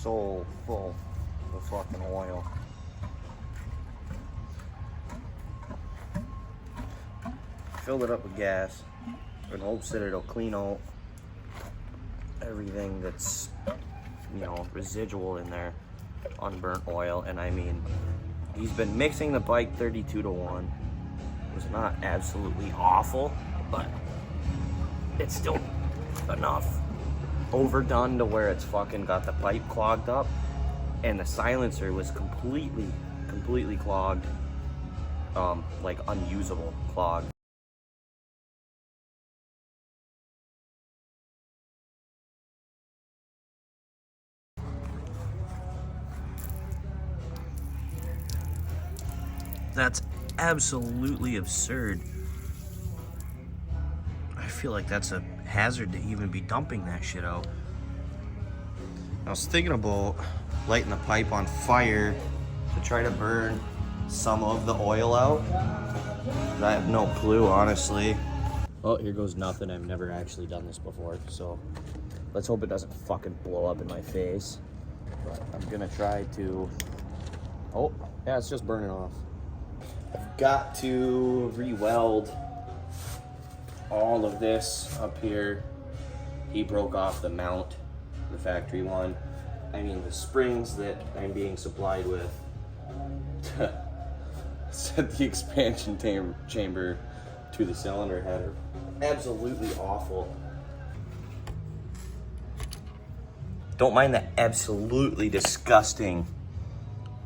so full of fucking oil. Filled it up with gas in hopes that it'll clean out everything that's, you know, residual in there, unburnt oil. And I mean, he's been mixing the bike 32 to 1. It was not absolutely awful, but it's still enough overdone to where it's fucking got the pipe clogged up, and the silencer was completely clogged, like unusable clogged. That's absolutely absurd. I feel like that's a hazard to even be dumping that shit out. I was thinking about lighting the pipe on fire to try to burn some of the oil out, but I have no clue, honestly. Oh, here goes nothing. I've never actually done this before, so let's hope it doesn't fucking blow up in my face. But I'm gonna try to... Oh, yeah, it's just burning off. I've got to re-weld all of this up here. He broke off the mount, the factory one. I mean, the springs that I'm being supplied with set the expansion chamber to the cylinder head are absolutely awful. Don't mind the absolutely disgusting,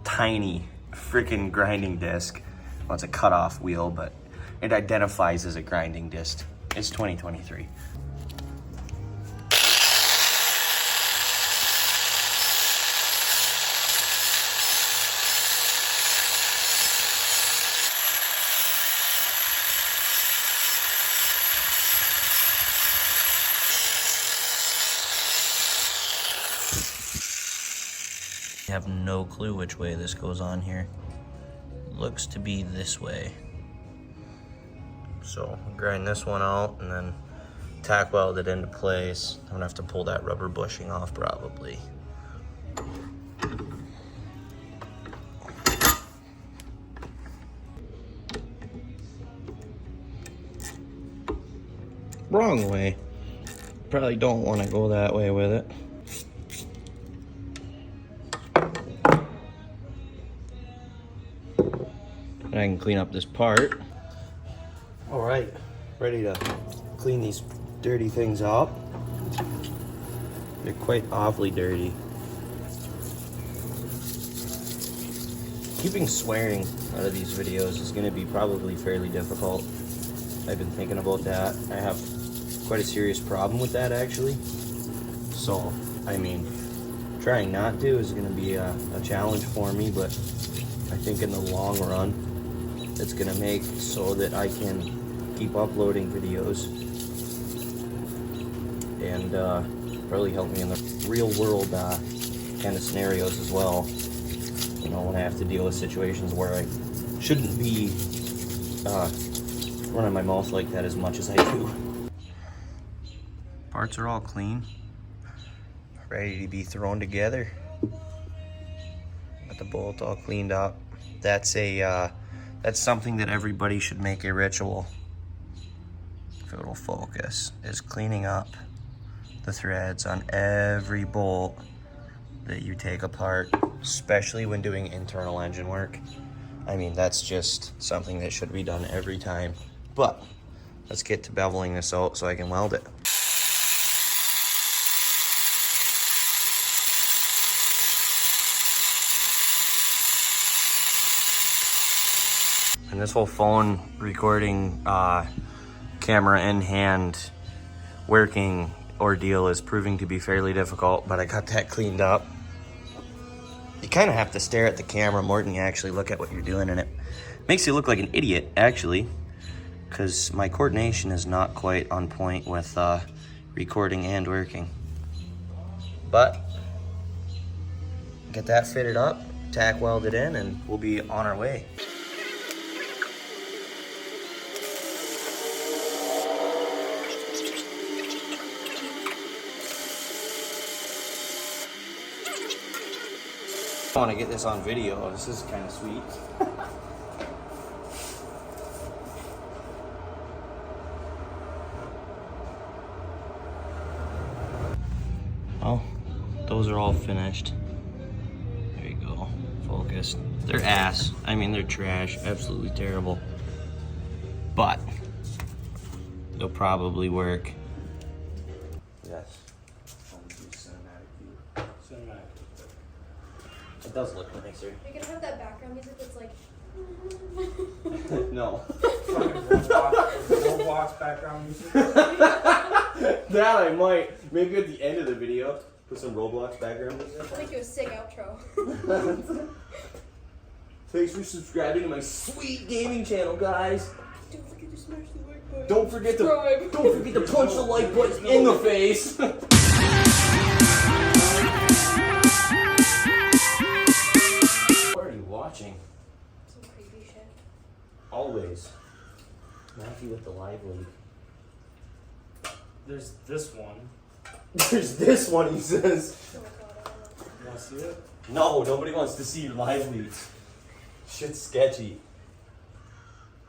tiny freaking grinding disc. Well, it's a cutoff wheel, but it identifies as a grinding disc. It's 2023. I have no clue which way this goes on here. Looks to be this way. So grind this one out and then tack weld it into place. I'm gonna have to pull that rubber bushing off probably. Wrong way. Probably don't want to go that way with it. And I can clean up this part. All right, ready to clean these dirty things up. They're quite awfully dirty. Keeping swearing out of these videos is going to be probably fairly difficult. I've been thinking about that. I have quite a serious problem with that, actually. So, I mean, trying not to is going to be a challenge for me, but I think in the long run, it's going to make so that I can keep uploading videos and probably help me in the real world kind of scenarios as well. You know, when I have to deal with situations where I shouldn't be running my mouth like that as much as I do. Parts are all clean, ready to be thrown together. Got the bolt all cleaned up. That's something that everybody should make a ritual, if it will focus, is cleaning up the threads on every bolt that you take apart, especially when doing internal engine work. I mean, that's just something that should be done every time. But let's get to beveling this out so I can weld it. And this whole phone recording, camera in hand working ordeal is proving to be fairly difficult, but I got that cleaned up. You kind of have to stare at the camera more than you actually look at what you're doing, and it makes you look like an idiot, actually, because my coordination is not quite on point with recording and working. But get that fitted up, tack welded in, and we'll be on our way. I want to get this on video. This is kind of sweet. Well, those are all finished. There you go. Focused. They're ass. I mean, they're trash. Absolutely terrible. But they'll probably work. Yes. It does look nicer. You're gonna have that background music that's like. No. Roblox background music. That I might. Maybe at the end of the video, put some Roblox background music. I'll make you a sick outro. Thanks for subscribing to my sweet gaming channel, guys. Don't forget to smash the like button. Don't forget to punch the like button in the face. What are you watching? Some creepy shit. Always. Matthew with the live leak. There's this one. There's this one, he says. Oh my god, I don't know. You want to see it? No, nobody wants to see your live leaks. Shit's sketchy.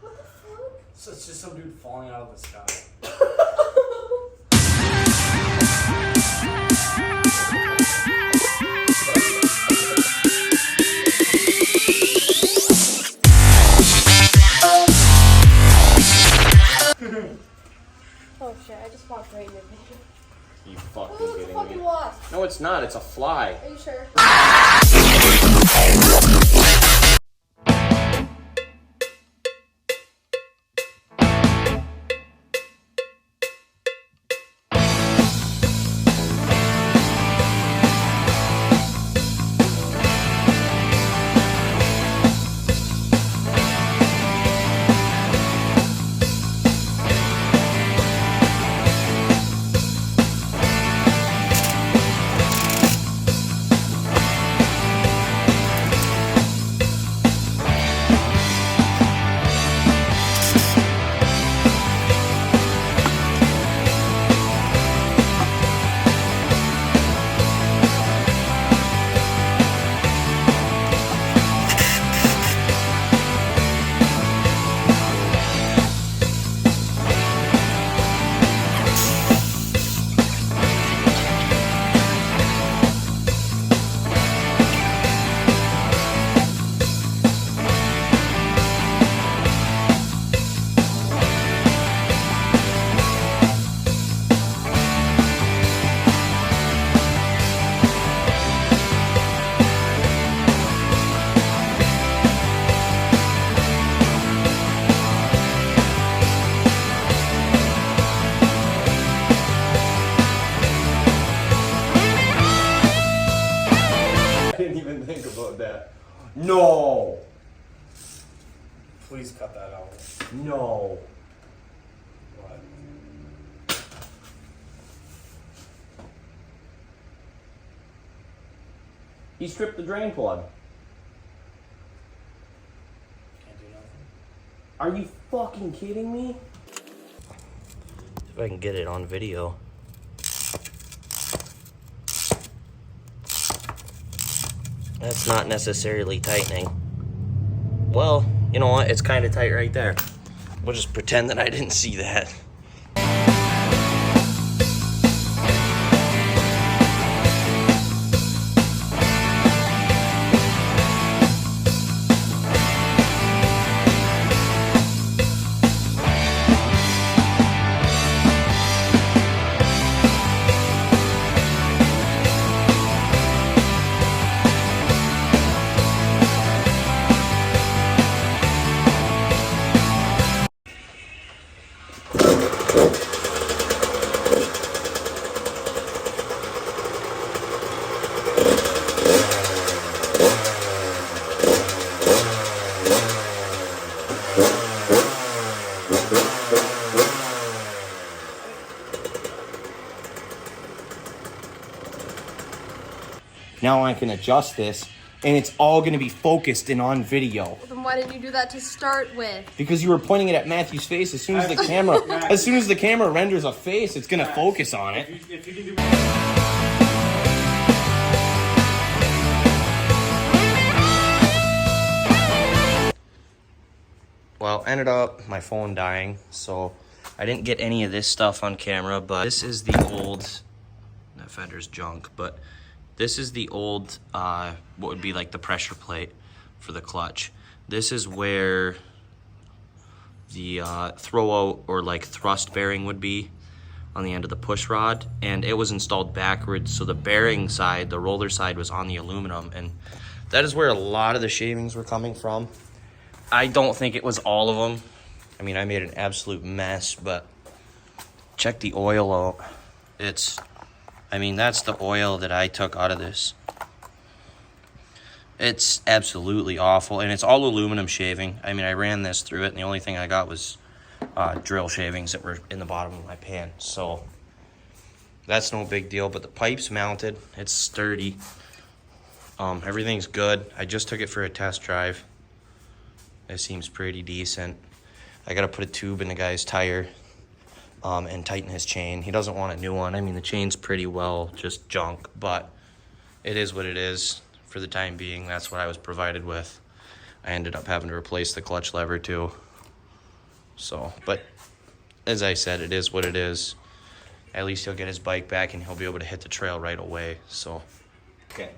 What the fuck? So it's just some dude falling out of the sky. Oh shit, I just walked right into it. You fucking Oh, it's a kidding fucking me? wasp. No, it's not. It's a fly. Are you sure? No. Please cut that out. No. What? He stripped the drain plug. Can't do nothing. Are you fucking kidding me? If I can get it on video. That's not necessarily tightening. Well, you know what? It's kind of tight right there. We'll just pretend that I didn't see that. Now I can adjust this, and it's all going to be focused and on video. Well, then why didn't you do that to start with? Because you were pointing it at Matthew's face. As soon as the camera, renders a face, it's going to focus on it. If you can do ended up my phone dying, so I didn't get any of this stuff on camera, but this is the old, that fender's junk, but this is the old, what would be like the pressure plate for the clutch. This is where the throw out or like thrust bearing would be on the end of the push rod, and it was installed backwards, so the bearing side, the roller side, was on the aluminum, and that is where a lot of the shavings were coming from. I don't think it was all of them. I mean, I made an absolute mess, but check the oil out. I mean, that's the oil that I took out of this. It's absolutely awful, and it's all aluminum shaving. I mean, I ran this through it, and the only thing I got was drill shavings that were in the bottom of my pan. So that's no big deal, but the pipe's mounted. It's sturdy. Everything's good. I just took it for a test drive. It seems pretty decent. I gotta put a tube in the guy's tire and tighten his chain. He doesn't want a new one. I mean, the chain's pretty well just junk, but it is what it is for the time being. That's what I was provided with. I ended up having to replace the clutch lever too. So, but as I said, it is what it is. At least he'll get his bike back and he'll be able to hit the trail right away. So, okay.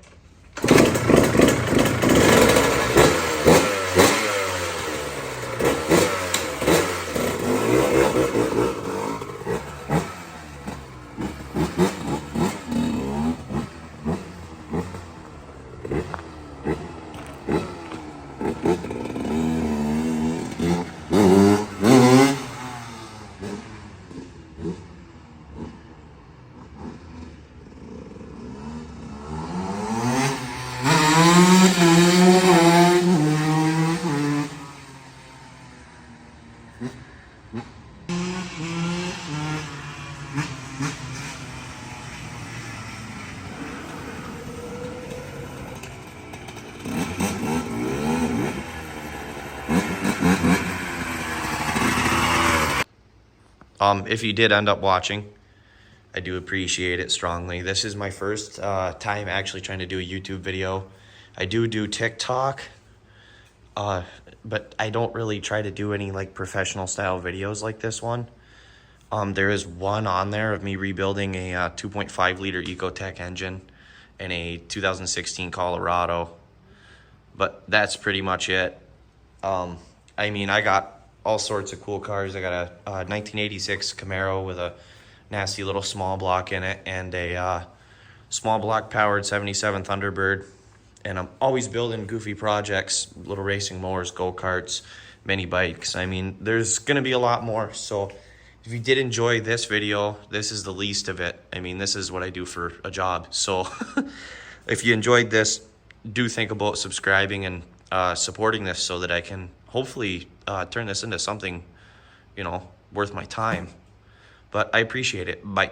If you did end up watching, I do appreciate it strongly. This is my first time actually trying to do a YouTube video. I do TikTok, but I don't really try to do any like professional style videos like this one. There is one on there of me rebuilding a 2.5 liter Ecotech engine in a 2016 Colorado, but that's pretty much it. I mean, I got all sorts of cool cars. I got a 1986 Camaro with a nasty little small block in it and a small block powered 77 Thunderbird. And I'm always building goofy projects, little racing mowers, go-karts, mini bikes. I mean, there's gonna be a lot more. So if you did enjoy this video, this is the least of it. I mean, this is what I do for a job. So if you enjoyed this, do think about subscribing and supporting this so that I can hopefully turn this into something, you know, worth my time. But I appreciate it. Bye.